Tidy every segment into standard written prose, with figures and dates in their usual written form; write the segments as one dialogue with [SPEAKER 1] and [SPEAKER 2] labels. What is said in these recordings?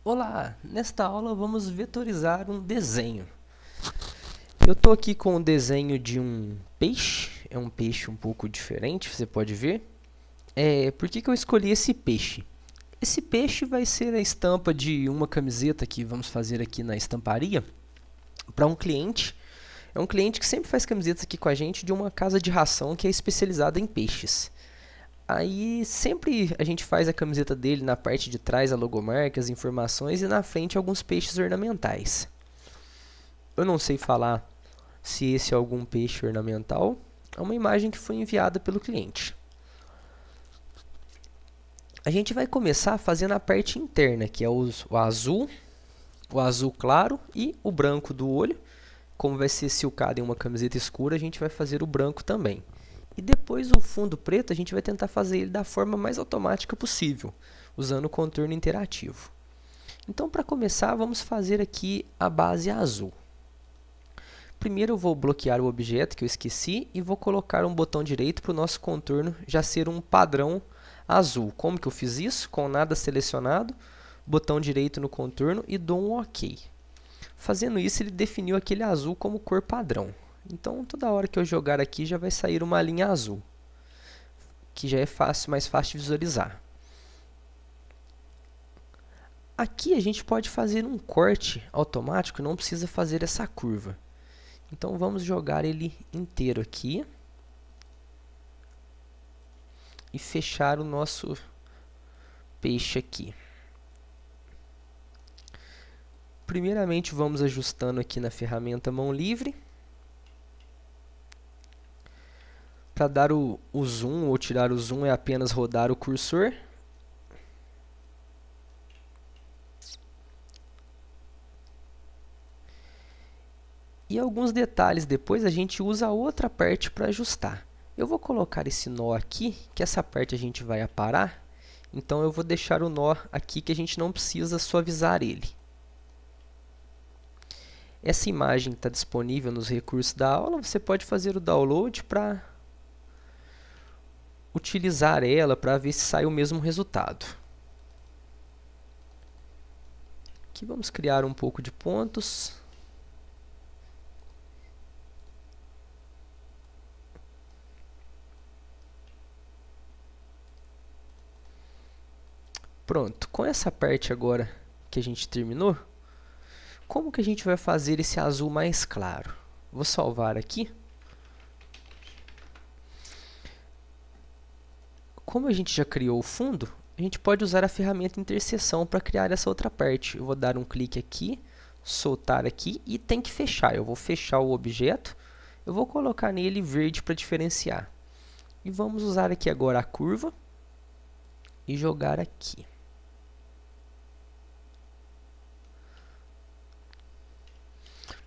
[SPEAKER 1] Olá! Nesta aula vamos vetorizar um desenho. Eu estou aqui com o desenho de um peixe. É um peixe um pouco diferente, você pode ver. Por que eu escolhi esse peixe? Esse peixe vai ser a estampa de uma camiseta que vamos fazer aqui na estamparia para um cliente. É um cliente que sempre faz camisetas aqui com a gente de uma casa de ração que é especializada em peixes. Aí sempre a gente faz a camiseta dele na parte de trás, a logomarca, as informações e na frente alguns peixes ornamentais. Eu não sei falar se esse é algum peixe ornamental. É uma imagem que foi enviada pelo cliente. A gente vai começar fazendo a parte interna, que é o azul claro e o branco do olho. Como vai ser silcado em uma camiseta escura, a gente vai fazer o branco também. E depois o fundo preto, a gente vai tentar fazer ele da forma mais automática possível, usando o contorno interativo. Então, para começar, vamos fazer aqui a base azul. Primeiro eu vou bloquear o objeto que eu esqueci e vou colocar um botão direito para o nosso contorno já ser um padrão azul. Como que eu fiz isso? Com nada selecionado, botão direito no contorno e dou um OK. Fazendo isso, ele definiu aquele azul como cor padrão. Então, toda hora que eu jogar aqui, já vai sair uma linha azul, que já é mais fácil de visualizar. Aqui a gente pode fazer um corte automático, não precisa fazer essa curva. Então, vamos jogar ele inteiro aqui e fechar o nosso peixe aqui. Primeiramente, vamos ajustando aqui na ferramenta mão livre. Para dar o zoom ou tirar o zoom é apenas rodar o cursor. E alguns detalhes depois a gente usa a outra parte para ajustar. Eu vou colocar esse nó aqui, que essa parte a gente vai aparar. Então eu vou deixar o nó aqui que a gente não precisa suavizar ele. Essa imagem está disponível nos recursos da aula. Você pode fazer o download para utilizar ela para ver se sai o mesmo resultado. Aqui vamos criar um pouco de pontos. Pronto, com essa parte agora que a gente terminou, como que a gente vai fazer esse azul mais claro? Vou salvar aqui. Como a gente já criou o fundo, a gente pode usar a ferramenta interseção para criar essa outra parte. Eu vou dar um clique aqui, soltar aqui e tem que fechar. Eu vou fechar o objeto, eu vou colocar nele verde para diferenciar. E vamos usar aqui agora a curva e jogar aqui.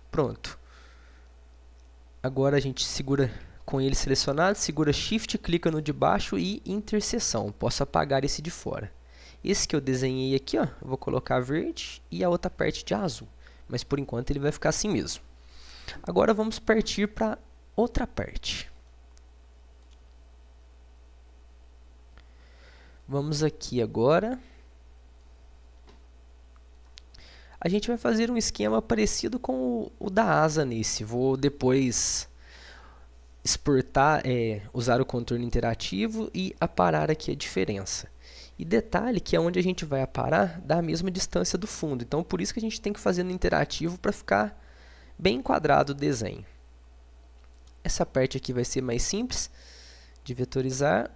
[SPEAKER 1] Pronto. Agora a gente segura com ele selecionado, segura Shift, clica no de baixo e interseção. Posso apagar esse de fora. Esse que eu desenhei aqui, ó, eu vou colocar verde e a outra parte de azul. Mas por enquanto ele vai ficar assim mesmo. Agora vamos partir para outra parte. Vamos aqui agora. A gente vai fazer um esquema parecido com o da asa nesse. Vou depois exportar, usar o contorno interativo e aparar aqui a diferença. E detalhe que é onde a gente vai aparar dá a mesma distância do fundo. Então, por isso que a gente tem que fazer no interativo para ficar bem enquadrado o desenho. Essa parte aqui vai ser mais simples de vetorizar.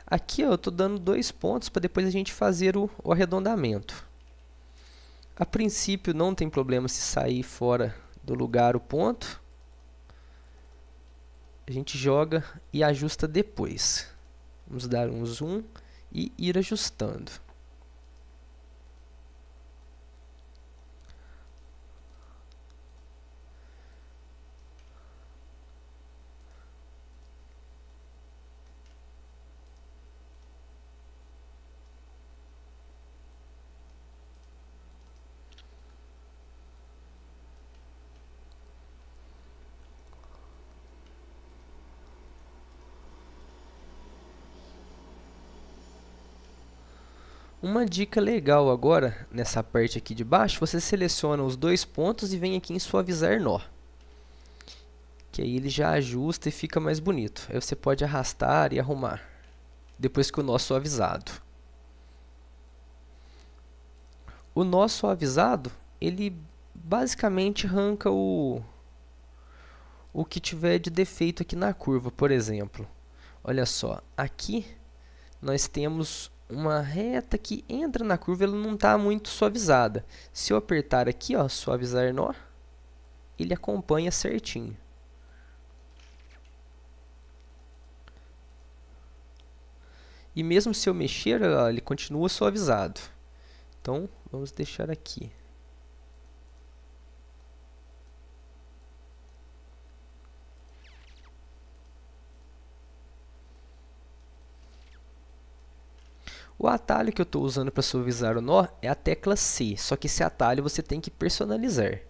[SPEAKER 1] Aqui ó, eu estou dando 2 pontos para depois a gente fazer o arredondamento. A princípio não tem problema se sair fora do lugar o ponto. A gente joga e ajusta depois. Vamos dar um zoom e ir ajustando. Uma dica legal agora, nessa parte aqui de baixo, você seleciona os dois pontos e vem aqui em suavizar nó. Que aí ele já ajusta e fica mais bonito. Aí você pode arrastar e arrumar, depois que o nó suavizado. O nó suavizado, ele basicamente arranca o que tiver de defeito aqui na curva, por exemplo. Olha só, aqui nós temos uma reta que entra na curva, ela não está muito suavizada. Se eu apertar aqui, ó, suavizar nó, ele acompanha certinho. E mesmo se eu mexer, ó, ele continua suavizado. Então, vamos deixar aqui. O atalho que eu estou usando para suavizar o nó é a tecla C, só que esse atalho você tem que personalizar.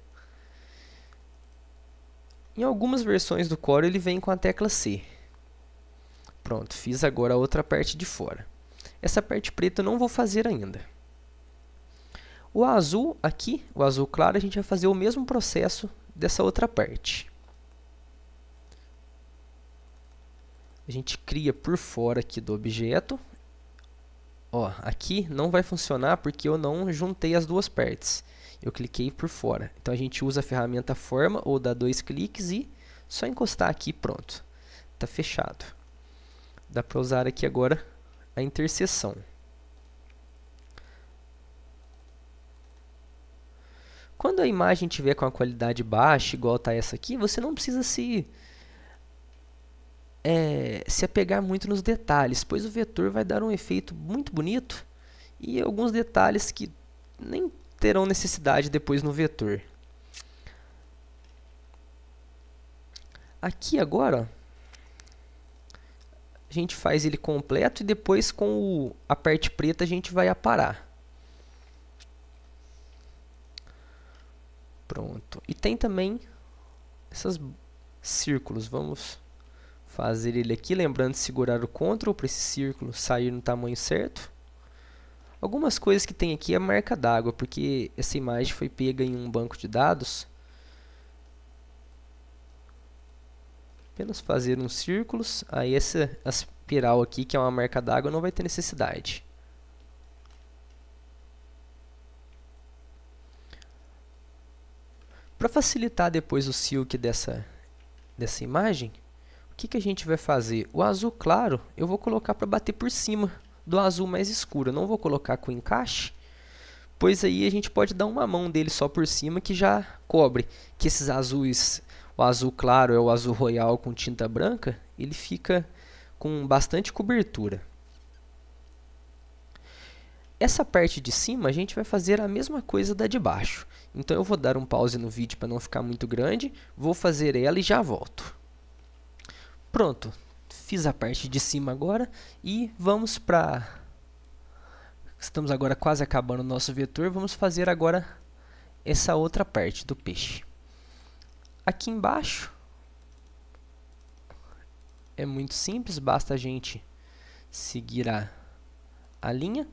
[SPEAKER 1] Em algumas versões do Corel ele vem com a tecla C. Pronto, fiz agora a outra parte de fora. Essa parte preta eu não vou fazer ainda. O azul aqui, o azul claro, a gente vai fazer o mesmo processo dessa outra parte. A gente cria por fora aqui do objeto. Ó, aqui não vai funcionar porque eu não juntei as duas partes. Eu cliquei por fora. Então a gente usa a ferramenta forma ou dá 2 cliques e só encostar aqui, pronto. Está fechado. Dá para usar aqui agora a interseção. Quando a imagem estiver com a qualidade baixa, igual está essa aqui, você não precisa se apegar muito nos detalhes, pois o vetor vai dar um efeito muito bonito e alguns detalhes que nem terão necessidade depois no vetor. Aqui agora, a gente faz ele completo e depois com a parte preta a gente vai aparar. Pronto. E tem também esses círculos. Vamos fazer ele aqui, lembrando de segurar o Ctrl para esse círculo sair no tamanho certo. Algumas coisas que tem aqui é a marca d'água, porque essa imagem foi pega em um banco de dados. Apenas fazer uns círculos, aí essa espiral aqui, que é uma marca d'água, não vai ter necessidade. Para facilitar depois o silk dessa imagem, o que a gente vai fazer? O azul claro eu vou colocar para bater por cima do azul mais escuro. Eu não vou colocar com encaixe, pois aí a gente pode dar uma mão dele só por cima que já cobre. Que esses azuis, o azul claro é o azul royal com tinta branca, ele fica com bastante cobertura. Essa parte de cima a gente vai fazer a mesma coisa da de baixo. Então eu vou dar um pause no vídeo para não ficar muito grande, vou fazer ela e já volto. Pronto, fiz a parte de cima agora e vamos para... Estamos agora quase acabando o nosso vetor, vamos fazer agora essa outra parte do peixe. Aqui embaixo é muito simples, basta a gente seguir a linha.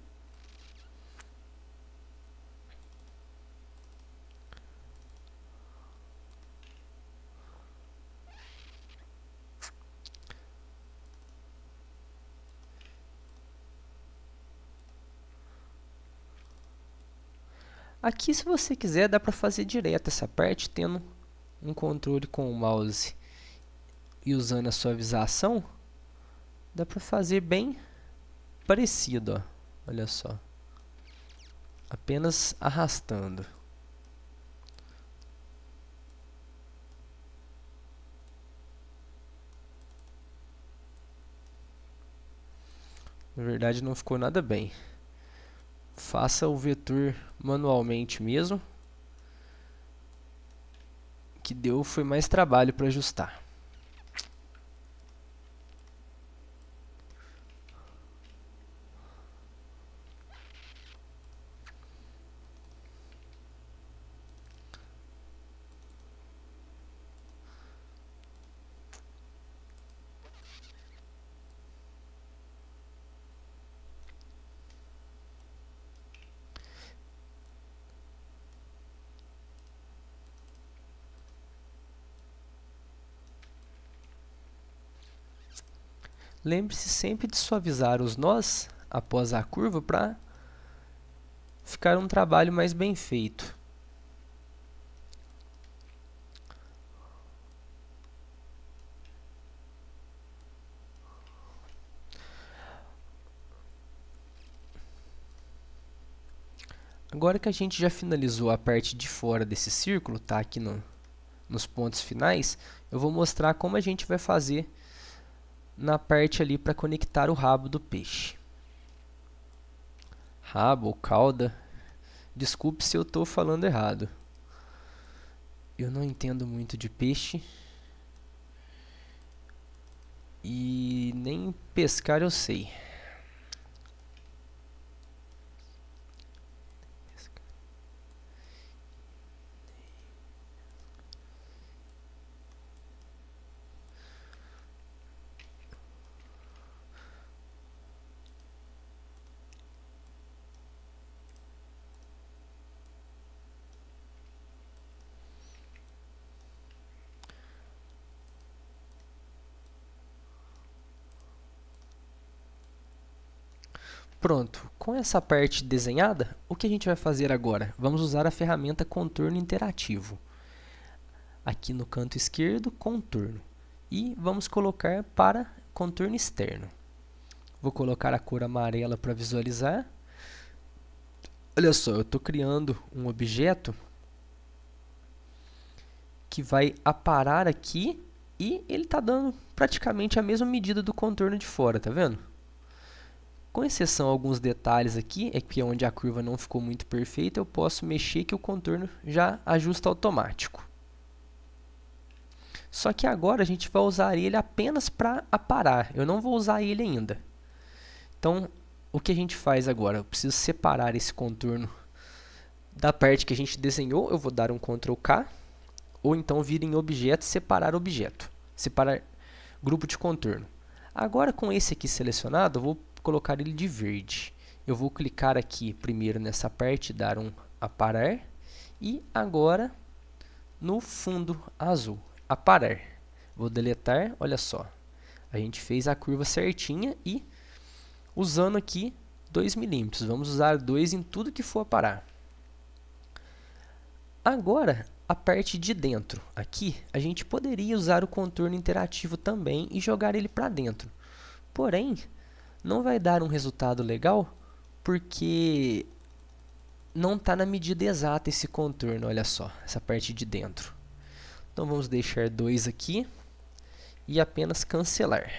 [SPEAKER 1] Aqui, se você quiser, dá para fazer direto essa parte, tendo um controle com o mouse e usando a suavização, dá para fazer bem parecido, ó. Olha só. Apenas arrastando. Na verdade, não ficou nada bem. Faça o vetor manualmente mesmo. O que deu foi mais trabalho para ajustar. Lembre-se sempre de suavizar os nós após a curva para ficar um trabalho mais bem feito. Agora que a gente já finalizou a parte de fora desse círculo, tá aqui nos pontos finais, eu vou mostrar como a gente vai fazer na parte ali para conectar o rabo do peixe. Rabo ou cauda, desculpe se eu estou falando errado. Eu não entendo muito de peixe e nem pescar eu sei. Pronto, com essa parte desenhada, o que a gente vai fazer agora? Vamos usar a ferramenta Contorno Interativo. Aqui no canto esquerdo, Contorno. E vamos colocar para contorno externo. Vou colocar a cor amarela para visualizar. Olha só, eu estou criando um objeto que vai aparar aqui e ele está dando praticamente a mesma medida do contorno de fora, tá vendo? Com exceção a alguns detalhes aqui, é que onde a curva não ficou muito perfeita, eu posso mexer que o contorno já ajusta automático. Só que agora a gente vai usar ele apenas para aparar, eu não vou usar ele ainda. Então, o que a gente faz agora? Eu preciso separar esse contorno da parte que a gente desenhou, eu vou dar um Ctrl K, ou então vir em objeto, separar objeto, separar grupo de contorno. Agora com esse aqui selecionado, eu vou colocar ele de verde. Eu vou clicar aqui primeiro nessa parte, dar um aparar, e agora no fundo azul, aparar. Vou deletar, olha só, a gente fez a curva certinha e usando aqui 2 milímetros, vamos usar 2 em tudo que for aparar. Agora, a parte de dentro, aqui, a gente poderia usar o contorno interativo também e jogar ele para dentro. Porém, não vai dar um resultado legal, porque não está na medida exata esse contorno, olha só, essa parte de dentro. Então, vamos deixar 2 aqui e apenas cancelar.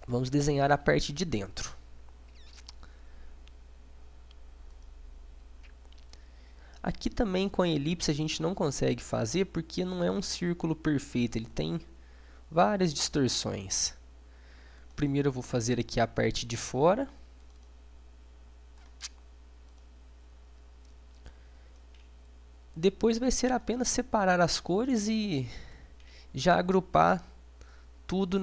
[SPEAKER 1] Vamos desenhar a parte de dentro. Aqui também com a elipse a gente não consegue fazer porque não é um círculo perfeito, ele tem várias distorções. Primeiro eu vou fazer aqui a parte de fora. Depois vai ser apenas separar as cores e já agrupar tudo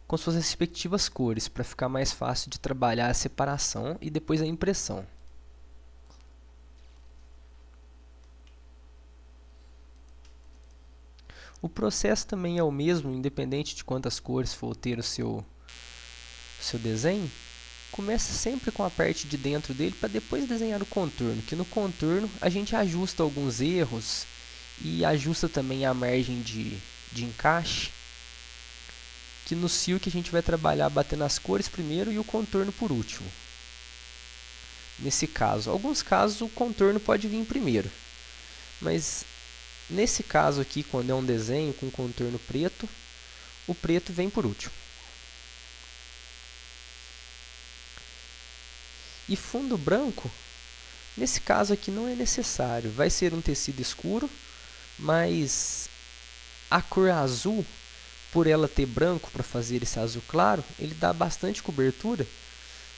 [SPEAKER 1] com suas respectivas cores, para ficar mais fácil de trabalhar a separação e depois a impressão. O processo também é o mesmo, independente de quantas cores for ter o seu desenho. Começa sempre com a parte de dentro dele para depois desenhar o contorno, que no contorno a gente ajusta alguns erros e ajusta também a margem de encaixe, que no silk a gente vai trabalhar batendo as cores primeiro e o contorno por último. Nesse caso, alguns casos o contorno pode vir primeiro, mas nesse caso aqui, quando é um desenho com contorno preto, o preto vem por último. E fundo branco, nesse caso aqui não é necessário, vai ser um tecido escuro, mas a cor azul, por ela ter branco para fazer esse azul claro, ele dá bastante cobertura,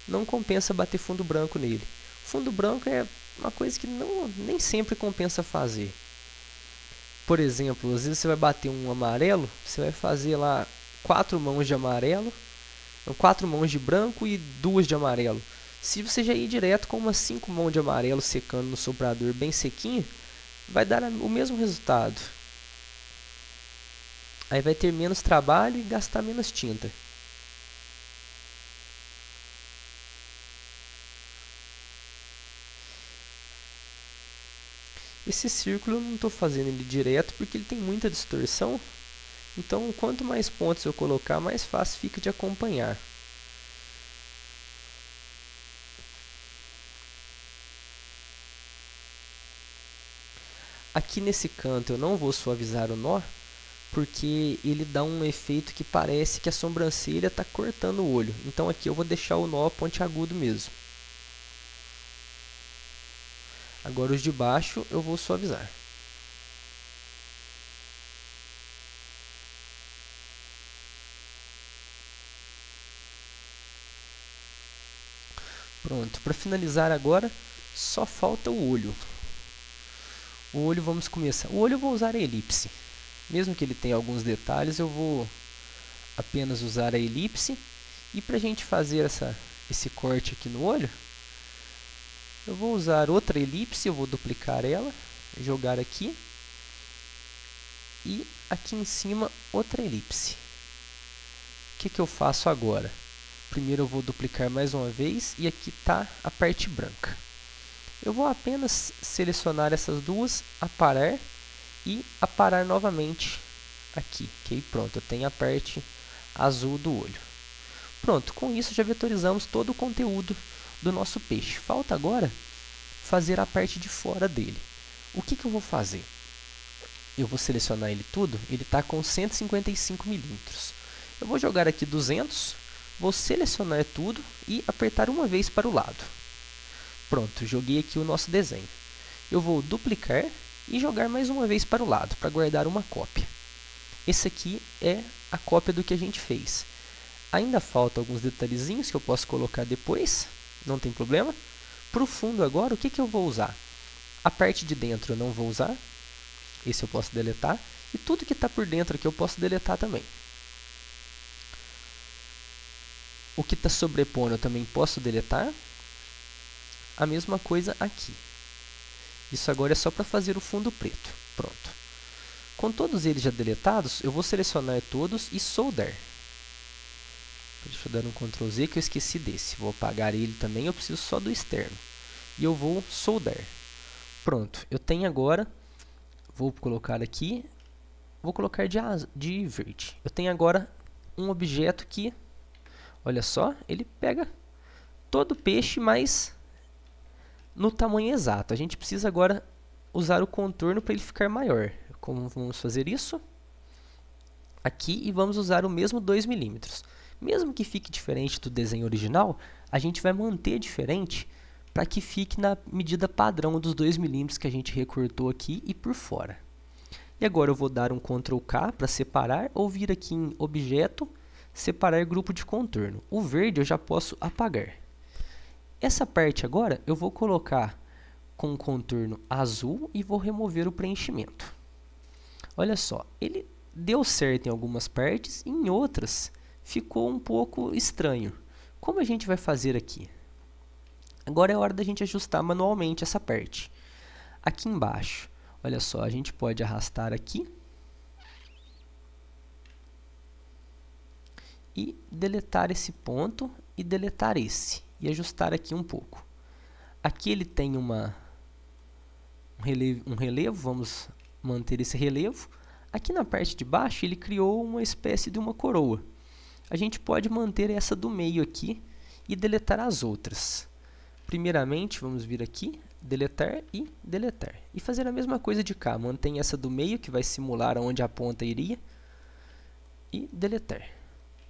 [SPEAKER 1] não compensa bater fundo branco nele. Fundo branco é uma coisa que nem sempre compensa fazer. Por exemplo, às vezes você vai bater um amarelo, você vai fazer lá 4 mãos de amarelo, 4 mãos de branco e 2 de amarelo. Se você já ir direto com umas 5 mãos de amarelo secando no soprador bem sequinho, vai dar o mesmo resultado. Aí vai ter menos trabalho e gastar menos tinta. Esse círculo eu não estou fazendo ele direto porque ele tem muita distorção. Então, quanto mais pontos eu colocar, mais fácil fica de acompanhar. Aqui nesse canto eu não vou suavizar o nó, porque ele dá um efeito que parece que a sobrancelha está cortando o olho. Então aqui eu vou deixar o nó pontiagudo mesmo. Agora os de baixo eu vou suavizar. Pronto, para finalizar agora, só falta o olho. O olho vamos começar. O olho eu vou usar a elipse. Mesmo que ele tenha alguns detalhes, eu vou apenas usar a elipse. E para a gente fazer esse corte aqui no olho, eu vou usar outra elipse, eu vou duplicar ela, jogar aqui. E aqui em cima, outra elipse. O que eu faço agora? Primeiro eu vou duplicar mais uma vez e aqui está a parte branca. Eu vou apenas selecionar essas duas, aparar e aparar novamente aqui. Ok? Pronto, eu tenho a parte azul do olho. Pronto, com isso já vetorizamos todo o conteúdo do nosso peixe. Falta agora fazer a parte de fora dele. O que eu vou fazer? Eu vou selecionar ele tudo, ele está com 155 milímetros. Eu vou jogar aqui 200, vou selecionar tudo e apertar uma vez para o lado. Pronto, joguei aqui o nosso desenho. Eu vou duplicar e jogar mais uma vez para o lado, para guardar uma cópia. Esse aqui é a cópia do que a gente fez. Ainda faltam alguns detalhezinhos que eu posso colocar depois, não tem problema. Para o fundo agora, o que eu vou usar? A parte de dentro eu não vou usar, esse eu posso deletar. E tudo que está por dentro aqui eu posso deletar também. O que está sobrepondo eu também posso deletar. A mesma coisa aqui. Isso agora é só para fazer o fundo preto. Pronto. Com todos eles já deletados, eu vou selecionar todos e soldar. Deixa eu dar um Ctrl Z que eu esqueci desse. Vou apagar ele também, eu preciso só do externo. E eu vou soldar. Pronto, eu tenho agora, vou colocar aqui, vou colocar de verde. Eu tenho agora um objeto que, olha só, ele pega todo o peixe, mas no tamanho exato. A gente precisa agora usar o contorno para ele ficar maior. Como vamos fazer isso? Aqui e vamos usar o mesmo 2 milímetros. Mesmo que fique diferente do desenho original, a gente vai manter diferente para que fique na medida padrão dos 2 milímetros que a gente recortou aqui e por fora. E agora eu vou dar um Ctrl K para separar ou vir aqui em Objeto, Separar Grupo de Contorno. O verde eu já posso apagar. Essa parte agora eu vou colocar com o contorno azul e vou remover o preenchimento. Olha só, ele deu certo em algumas partes e em outras ficou um pouco estranho. Como a gente vai fazer aqui? Agora é hora da gente ajustar manualmente essa parte. Aqui embaixo, olha só, a gente pode arrastar aqui e deletar esse ponto e deletar esse. E ajustar aqui um pouco. Aqui ele tem um relevo, vamos manter esse relevo. Aqui na parte de baixo ele criou uma espécie de uma coroa. A gente pode manter essa do meio aqui e deletar as outras. Primeiramente, vamos vir aqui, deletar e deletar. E fazer a mesma coisa de cá, mantém essa do meio que vai simular onde a ponta iria e deletar.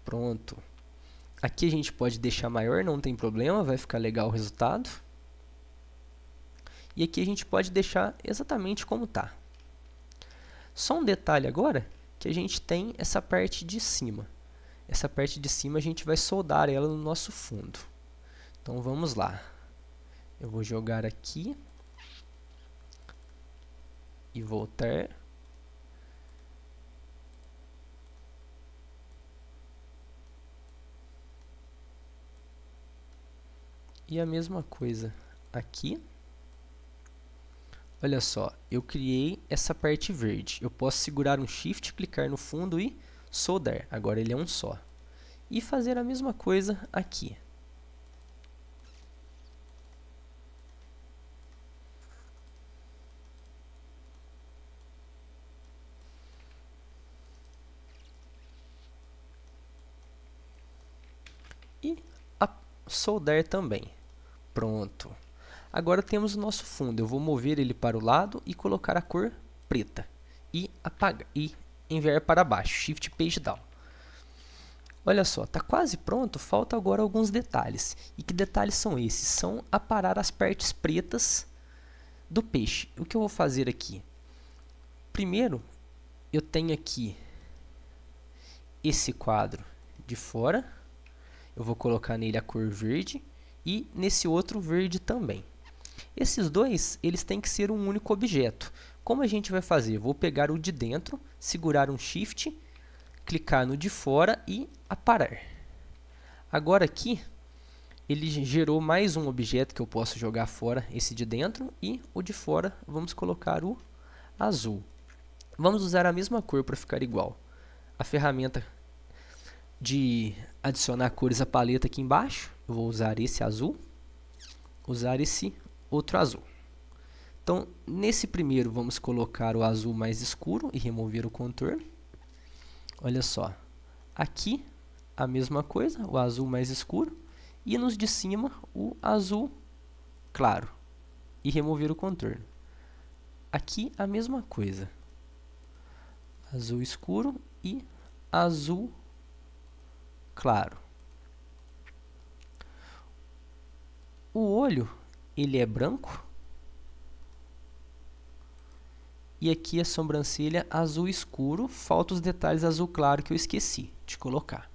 [SPEAKER 1] Pronto. Aqui a gente pode deixar maior, não tem problema, vai ficar legal o resultado. E aqui a gente pode deixar exatamente como está. Só um detalhe agora, que a gente tem essa parte de cima. Essa parte de cima a gente vai soldar ela no nosso fundo. Então vamos lá. Eu vou jogar aqui. E voltar. E a mesma coisa aqui. Olha só, eu criei essa parte verde. Eu posso segurar um Shift, clicar no fundo e soldar. Agora ele é um só. E fazer a mesma coisa aqui. E soldar também. Pronto. Agora temos o nosso fundo. Eu vou mover ele para o lado e colocar a cor preta. E apagar e enviar para baixo. Shift Page Down. Olha só, está quase pronto. Falta agora alguns detalhes. E que detalhes são esses? São aparar as partes pretas do peixe. O que eu vou fazer aqui? Primeiro, eu tenho aqui esse quadro de fora. Eu vou colocar nele a cor verde e nesse outro verde também. Esses dois, eles têm que ser um único objeto. Como a gente vai fazer? Vou pegar o de dentro, segurar um Shift, clicar no de fora e aparar. Agora aqui, ele gerou mais um objeto que eu posso jogar fora, esse de dentro, e o de fora vamos colocar o azul. Vamos usar a mesma cor para ficar igual. A ferramenta de adicionar cores à paleta aqui embaixo, eu vou usar esse azul, usar esse outro azul. Então, nesse primeiro, vamos colocar o azul mais escuro e remover o contorno. Olha só, aqui a mesma coisa, o azul mais escuro, e nos de cima o azul claro e remover o contorno. Aqui a mesma coisa, azul escuro e azul claro. O olho, ele é branco. E aqui a sobrancelha azul escuro, falta os detalhes azul claro que eu esqueci de colocar.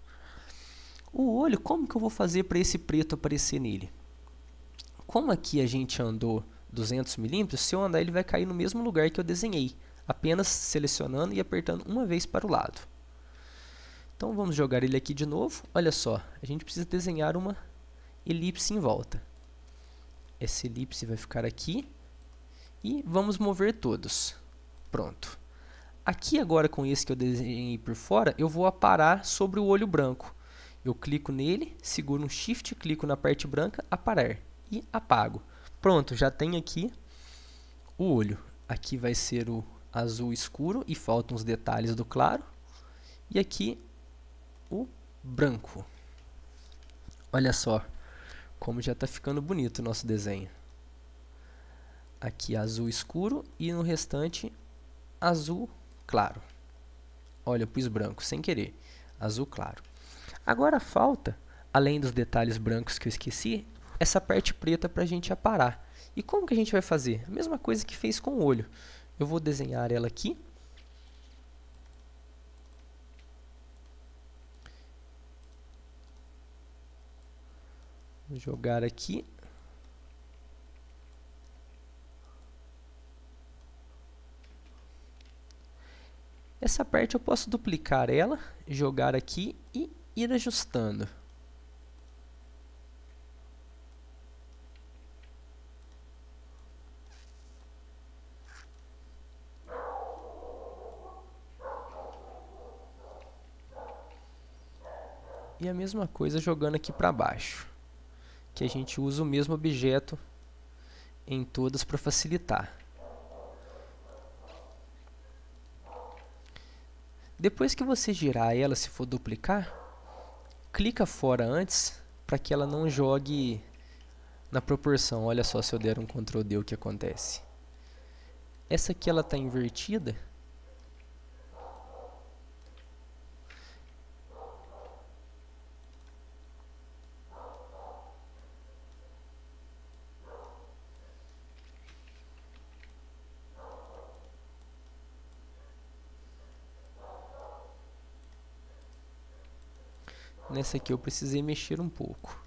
[SPEAKER 1] O olho, como que eu vou fazer para esse preto aparecer nele? Como aqui a gente andou 200 milímetros, se eu andar ele vai cair no mesmo lugar que eu desenhei, apenas selecionando e apertando uma vez para o lado. Então vamos jogar ele aqui de novo. Olha só, a gente precisa desenhar uma elipse em volta. Essa elipse vai ficar aqui e vamos mover todos. Pronto. Aqui agora com esse que eu desenhei por fora, eu vou aparar sobre o olho branco. Eu clico nele, seguro um Shift, clico na parte branca, aparar e apago. Pronto, já tem aqui o olho. Aqui vai ser o azul escuro e faltam os detalhes do claro. E aqui o branco. Olha só como já está ficando bonito o nosso desenho. Aqui azul escuro e no restante azul claro. Olha, eu pus branco sem querer. Azul claro. Agora falta, além dos detalhes brancos que eu esqueci, essa parte preta para a gente aparar. E como que a gente vai fazer? A mesma coisa que fez com o olho. Eu vou desenhar ela aqui. Vou jogar aqui. Essa parte eu posso duplicar ela, jogar aqui e ir ajustando. E a mesma coisa jogando aqui para baixo, que a gente usa o mesmo objeto em todas para facilitar. Depois que você girar ela, se for duplicar, clica fora antes para que ela não jogue na proporção. Olha só se eu der um Ctrl D o que acontece. Essa aqui ela está invertida. Nessa aqui eu precisei mexer um pouco.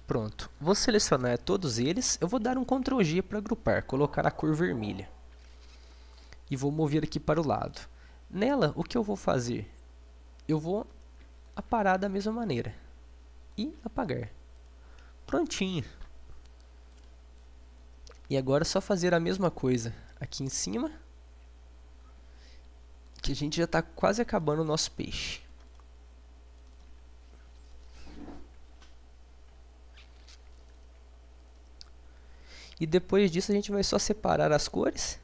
[SPEAKER 1] Pronto. Vou selecionar todos eles. Eu vou dar um Ctrl G para agrupar, colocar a cor vermelha. E vou mover aqui para o lado. Nela, o que eu vou fazer? Eu vou aparar da mesma maneira. E apagar. Prontinho. E agora é só fazer a mesma coisa aqui em cima, que a gente já está quase acabando o nosso peixe. E depois disso a gente vai só separar as cores.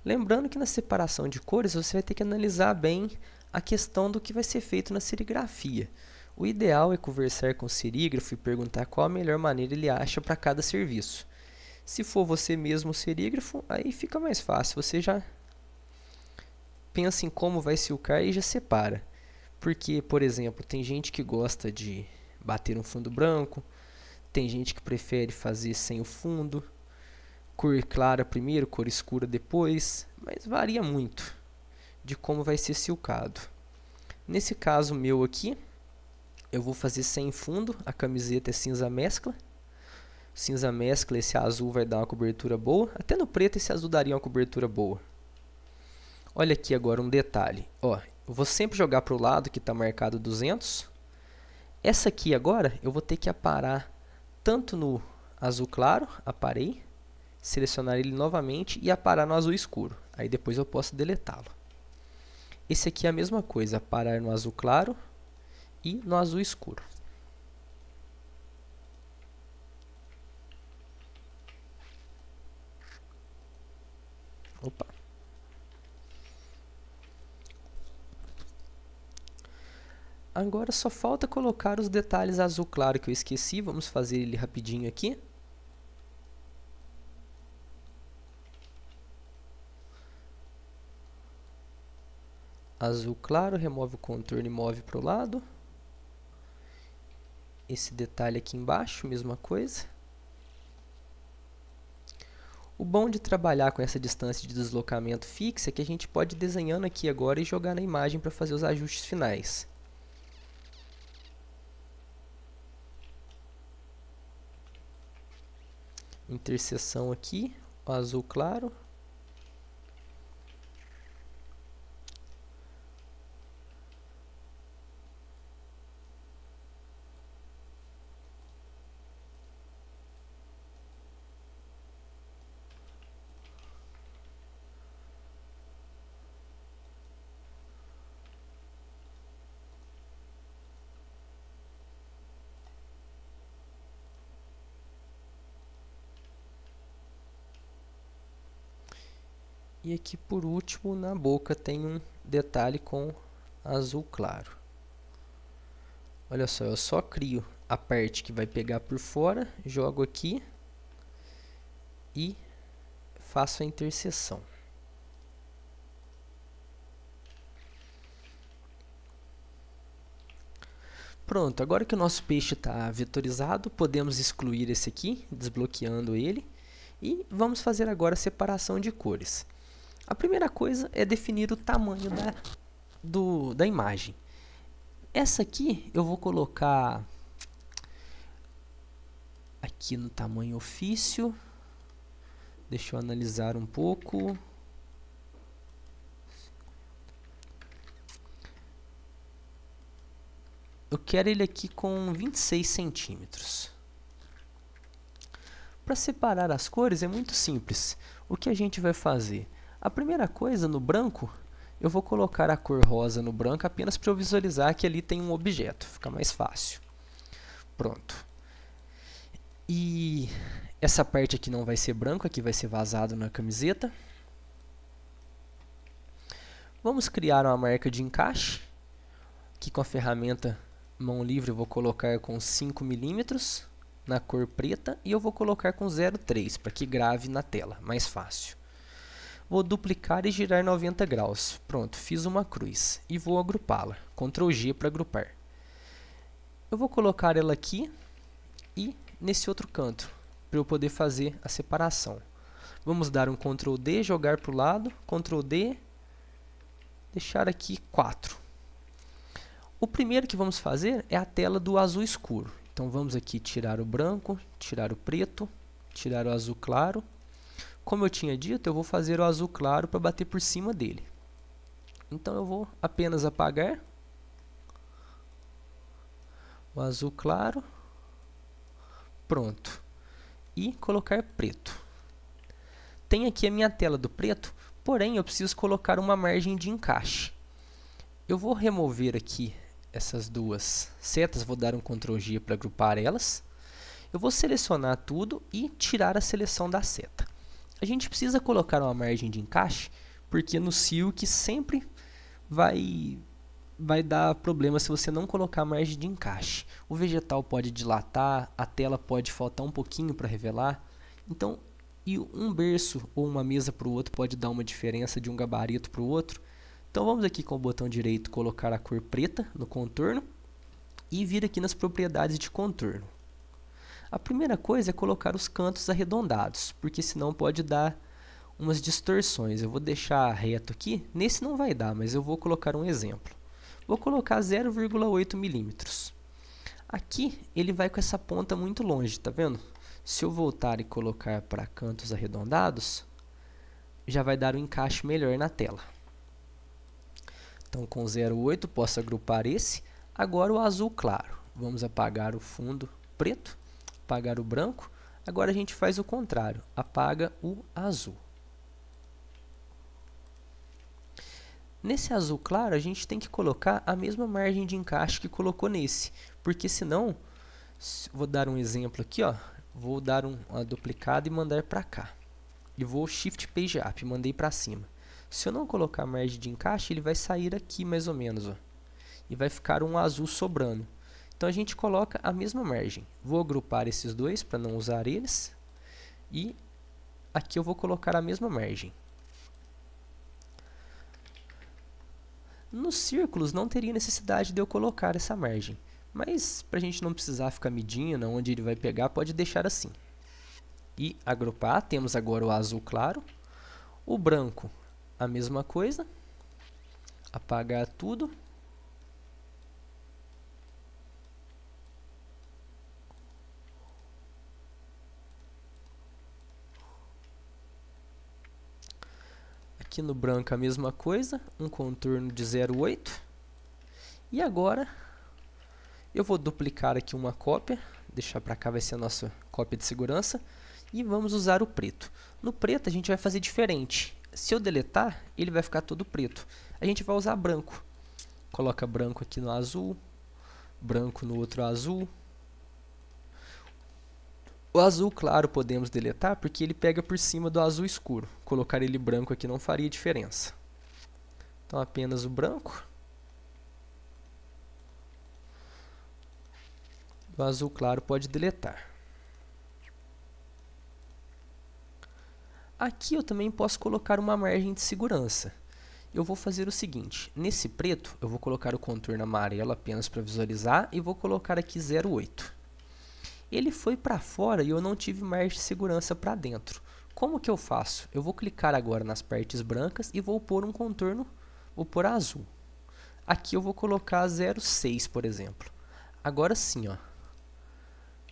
[SPEAKER 1] Lembrando que na separação de cores você vai ter que analisar bem a questão do que vai ser feito na serigrafia. O ideal é conversar com o serígrafo e perguntar qual a melhor maneira ele acha para cada serviço. Se for você mesmo o serígrafo, aí fica mais fácil. Você já pensa em como vai silcar e já separa. Porque, por exemplo, tem gente que gosta de bater um fundo branco, tem gente que prefere fazer sem o fundo, cor clara primeiro, cor escura depois, mas varia muito de como vai ser silcado. Nesse caso meu aqui, eu vou fazer sem fundo, a camiseta é cinza mescla. Cinza mescla, esse azul vai dar uma cobertura boa, até no preto esse azul daria uma cobertura boa. Olha aqui agora um detalhe, ó, eu vou sempre jogar para o lado que está marcado 200. Essa aqui agora eu vou ter que aparar tanto no azul claro, aparei, selecionar ele novamente e aparar no azul escuro. Aí depois eu posso deletá-lo. Esse aqui é a mesma coisa, aparar no azul claro e no azul escuro. Opa. Agora só falta colocar os detalhes azul claro que eu esqueci. Vamos fazer ele rapidinho aqui. Azul claro, remove o contorno e move para o lado. Esse detalhe aqui embaixo, mesma coisa. O bom de trabalhar com essa distância de deslocamento fixa é que a gente pode ir desenhando aqui agora e jogar na imagem para fazer os ajustes finais. Interseção aqui, o azul claro. E aqui por último, na boca, tem um detalhe com azul claro. Olha só, eu só crio a parte que vai pegar por fora, jogo aqui e faço a interseção. Pronto, agora que o nosso peixe está vetorizado, podemos excluir esse aqui, desbloqueando ele. E vamos fazer agora a separação de cores. A primeira coisa é definir o tamanho da imagem. Essa aqui eu vou colocar aqui no tamanho ofício. Deixa eu analisar um pouco. Eu quero ele aqui com 26 centímetros. Para separar as cores é muito simples. O que a gente vai fazer? A primeira coisa, no branco, eu vou colocar a cor rosa no branco apenas para eu visualizar que ali tem um objeto. Fica mais fácil. Pronto. E essa parte aqui não vai ser branco, aqui vai ser vazado na camiseta. Vamos criar uma marca de encaixe. Aqui com a ferramenta mão livre eu vou colocar com 5 milímetros na cor preta e eu vou colocar com 0,3 para que grave na tela, mais fácil. Vou duplicar e girar 90 graus. Pronto, fiz uma cruz e vou agrupá-la. Ctrl G para agrupar. Eu vou colocar ela aqui e nesse outro canto, para eu poder fazer a separação. Vamos dar um Ctrl D, jogar para o lado, Ctrl D, deixar aqui 4. O primeiro que vamos fazer é a tela do azul escuro. Então vamos aqui tirar o branco, tirar o preto, tirar o azul claro. Como eu tinha dito, eu vou fazer o azul claro para bater por cima dele. Então eu vou apenas apagar o azul claro. Pronto. E colocar preto. tenho aqui a minha tela do preto, porém eu preciso colocar uma margem de encaixe. Eu vou remover aqui essas duas setas, vou dar um Ctrl G para agrupar elas. Eu vou selecionar tudo e tirar a seleção da seta. A gente precisa colocar uma margem de encaixe, porque no Silk sempre vai dar problema se você não colocar a margem de encaixe. O vegetal pode dilatar, a tela pode faltar um pouquinho para revelar. Então, e um berço ou uma mesa para o outro pode dar uma diferença de um gabarito para o outro. Então vamos aqui com o botão direito colocar a cor preta no contorno e vir aqui nas propriedades de contorno. A primeira coisa é colocar os cantos arredondados, porque senão pode dar umas distorções. Eu vou deixar reto aqui, nesse não vai dar, mas eu vou colocar um exemplo. Vou colocar 0,8 milímetros. Aqui ele vai com essa ponta muito longe, tá vendo? Se eu voltar e colocar para cantos arredondados, já vai dar um encaixe melhor na tela. Então com 0,8 posso agrupar esse. Agora o azul claro. Vamos apagar o fundo preto, apagar o branco. Agora a gente faz o contrário, apaga o azul. Nesse azul claro, a gente tem que colocar a mesma margem de encaixe que colocou nesse, porque senão, vou dar um exemplo aqui, ó, vou dar uma duplicada e mandar para cá. E vou Shift Page Up, mandei para cima. Se eu não colocar a margem de encaixe, ele vai sair aqui mais ou menos, ó, e vai ficar um azul sobrando. Então a gente coloca a mesma margem. Vou agrupar esses dois para não usar eles. E aqui eu vou colocar a mesma margem. Nos círculos não teria necessidade de eu colocar essa margem. Mas para a gente não precisar ficar medindo onde ele vai pegar, pode deixar assim. E agrupar, temos agora o azul claro. O branco, a mesma coisa. Apagar tudo. Aqui no branco a mesma coisa, um contorno de 0,8. E agora eu vou duplicar aqui uma cópia, deixar para cá vai ser a nossa cópia de segurança. E vamos usar o preto. No preto a gente vai fazer diferente. Se eu deletar, ele vai ficar todo preto. A gente vai usar branco. Coloca branco aqui no azul, branco no outro azul. O azul claro podemos deletar porque ele pega por cima do azul escuro. Colocar ele branco aqui não faria diferença. Então apenas o branco. O azul claro pode deletar. Aqui eu também posso colocar uma margem de segurança. Eu vou fazer o seguinte, nesse preto eu vou colocar o contorno amarelo apenas para visualizar e vou colocar aqui 0,8. Ele foi para fora e eu não tive margem de segurança para dentro. Como que eu faço? Eu vou clicar agora nas partes brancas e vou pôr um contorno, vou pôr azul. Aqui eu vou colocar 0,6, por exemplo. Agora sim, ó,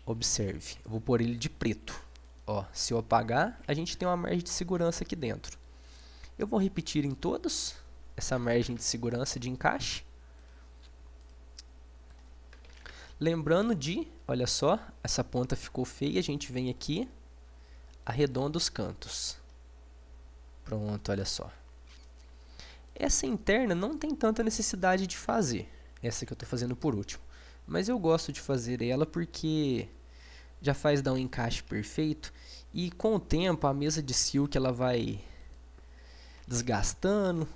[SPEAKER 1] observe, eu vou pôr ele de preto. Ó, se eu apagar, a gente tem uma margem de segurança aqui dentro. Eu vou repetir em todos essa margem de segurança de encaixe. Lembrando de, olha só, essa ponta ficou feia, a gente vem aqui, arredonda os cantos. Pronto, olha só. Essa interna não tem tanta necessidade de fazer, essa que eu estou fazendo por último. Mas eu gosto de fazer ela porque já faz dar um encaixe perfeito e com o tempo a mesa de silk ela vai desgastando,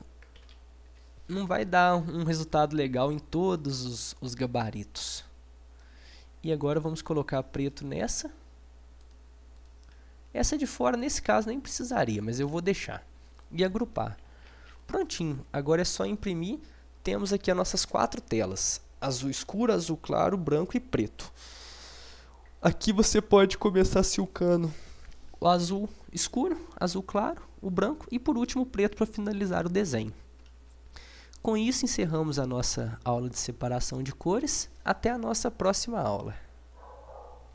[SPEAKER 1] não vai dar um resultado legal em todos os gabaritos. E agora vamos colocar preto nessa. Essa de fora nesse caso nem precisaria, mas eu vou deixar. E agrupar. Prontinho, agora é só imprimir. Temos aqui as nossas 4 telas. Azul escuro, azul claro, branco e preto. Aqui você pode começar silcando o azul escuro, azul claro, o branco e por último o preto para finalizar o desenho. Com isso encerramos a nossa aula de separação de cores. Até a nossa próxima aula.